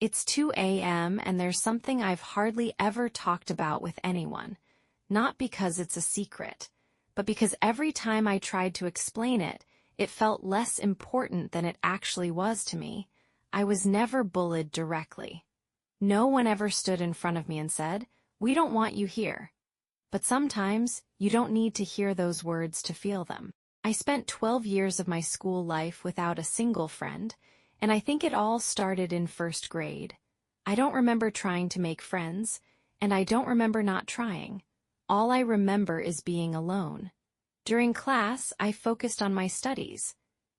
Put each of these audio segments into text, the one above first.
It's 2 a.m. and there's something I've hardly ever talked about with anyone. Not because it's a secret, but because every time I tried to explain it, it felt less important than it actually was to me. I was never bullied directly. No one ever stood in front of me and said, "We don't want you here." But sometimes, you don't need to hear those words to feel them. I spent 12 years of my school life without a single friend, and I think it all started in first grade. I don't remember trying to make friends, and I don't remember not trying. All I remember is being alone. During class, I focused on my studies.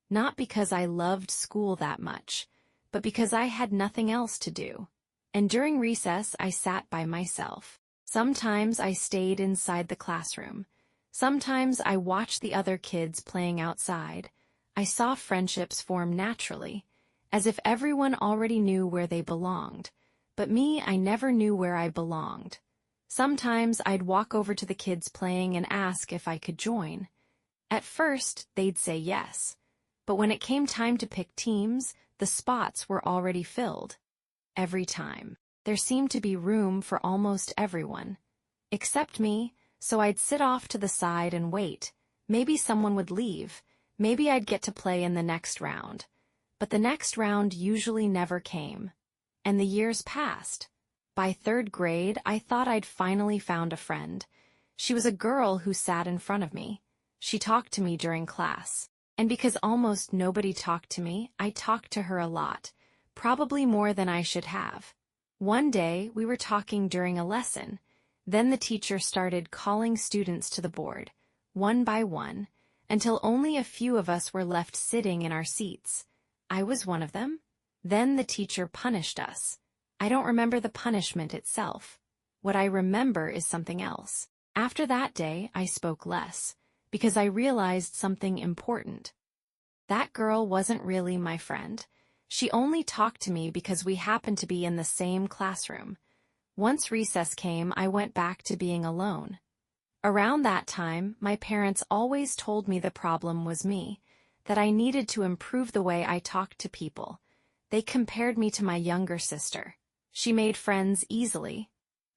Not because I loved school that much, but because I had nothing else to do. And during recess, I sat by myself. Sometimes I stayed inside the classroom. Sometimes I watched the other kids playing outside. I saw friendships form naturally, as if everyone already knew where they belonged. But me, I never knew where I belonged. Sometimes I'd walk over to the kids playing and ask if I could join. At first, they'd say yes. But when it came time to pick teams, the spots were already filled. Every time. There seemed to be room for almost everyone. Except me, so I'd sit off to the side and wait. Maybe someone would leave. Maybe I'd get to play in the next round. But the next round usually never came. And the years passed. By third grade, I thought I'd finally found a friend. She was a girl who sat in front of me. She talked to me during class. And because almost nobody talked to me, I talked to her a lot. Probably more than I should have. One day, we were talking during a lesson. Then the teacher started calling students to the board, one by one, until only a few of us were left sitting in our seats. I was one of them. Then the teacher punished us. I don't remember the punishment itself. What I remember is something else. After that day, I spoke less, because I realized something important. That girl wasn't really my friend. She only talked to me because we happened to be in the same classroom. Once recess came, I went back to being alone. Around that time, my parents always told me the problem was me, that I needed to improve the way I talked to people. They compared me to my younger sister. She made friends easily.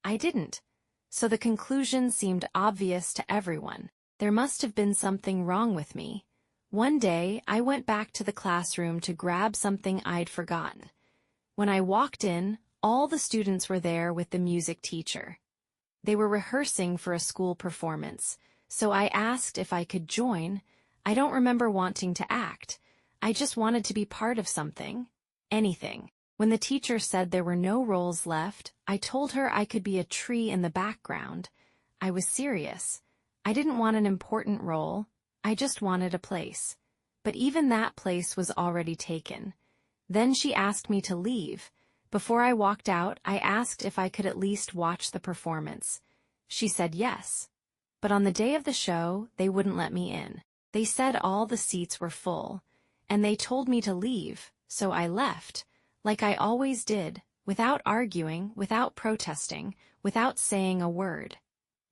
I didn't. So the conclusion seemed obvious to everyone. There must have been something wrong with me. One day, I went back to the classroom to grab something I'd forgotten. When I walked in, all the students were there with the music teacher. They were rehearsing for a school performance, so I asked if I could join. I don't remember wanting to act. I just wanted to be part of something. Anything. When the teacher said there were no roles left, I told her I could be a tree in the background. I was serious. I didn't want an important role. I just wanted a place. But even that place was already taken. Then she asked me to leave. Before I walked out, I asked if I could at least watch the performance. She said yes. But on the day of the show, they wouldn't let me in. They said all the seats were full, and they told me to leave, so I left, like I always did, without arguing, without protesting, without saying a word.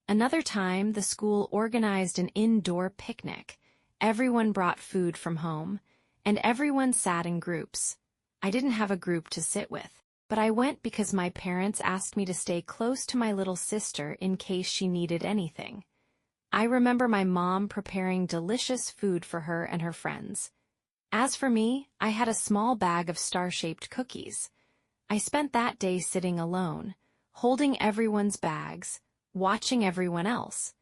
Another time, the school organized an indoor picnic. Everyone brought food from home, and everyone sat in groups. I didn't have a group to sit with, but I went because my parents asked me to stay close to my little sister in case she needed anything. I remember my mom preparing delicious food for her and her friends. As for me, I had a small bag of star-shaped cookies. I spent that day sitting alone, holding everyone's bags, watching everyone else.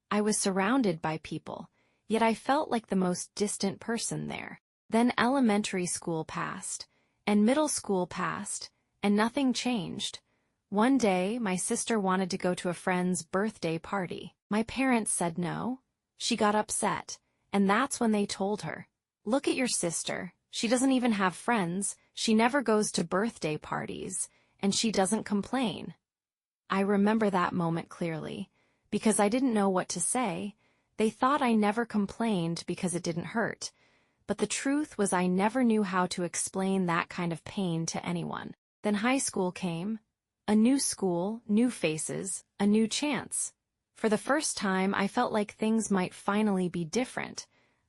I was surrounded by people, yet I felt like the most distant person there. Then elementary school passed, and middle school passed, and nothing changed. One day, my sister wanted to go to a friend's birthday party. My parents said no. She got upset, and that's when they told her, "Look at your sister. She doesn't even have friends. She never goes to birthday parties, and she doesn't complain." I remember that moment clearly, because I didn't know what to say. They thought I never complained because it didn't hurt, but the truth was I never knew how to explain that kind of pain to anyone. Then high school came. A new school, new faces, a new chance. For the first time, I felt like things might finally be different.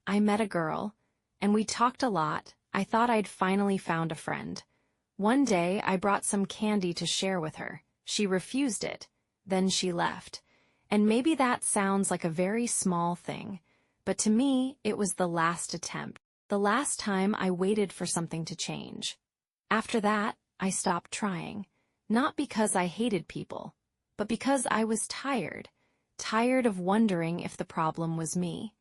I met a girl, and we talked a lot. I thought I'd finally found a friend. One day, I brought some candy to share with her. She refused it. Then she left. And maybe that sounds like a very small thing, but to me, it was the last attempt, the last time I waited for something to change. After that, I stopped trying, not because I hated people, but because I was tired of wondering if the problem was me,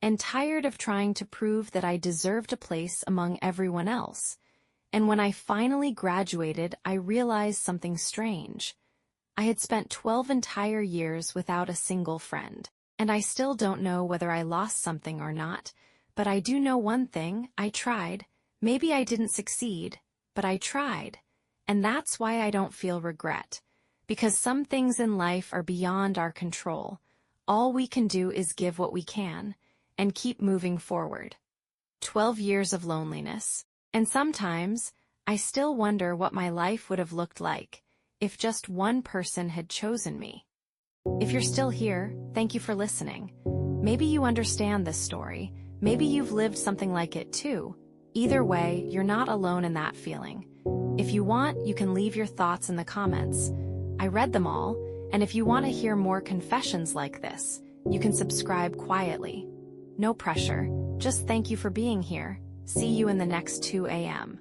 and tired of trying to prove that I deserved a place among everyone else. And when I finally graduated, I realized something strange. I had spent 12 entire years without a single friend, and I still don't know whether I lost something or not, but I do know one thing: I tried. Maybe I didn't succeed, but I tried. And that's why I don't feel regret. Because some things in life are beyond our control. All we can do is give what we can, and keep moving forward. 12 years of loneliness. And sometimes, I still wonder what my life would have looked like if just one person had chosen me. If you're still here, thank you for listening. Maybe you understand this story. Maybe you've lived something like it too. Either way, you're not alone in that feeling. If you want, you can leave your thoughts in the comments. I read them all, and if you want to hear more confessions like this, you can subscribe quietly. No pressure, just thank you for being here. See you in the next 2 a.m.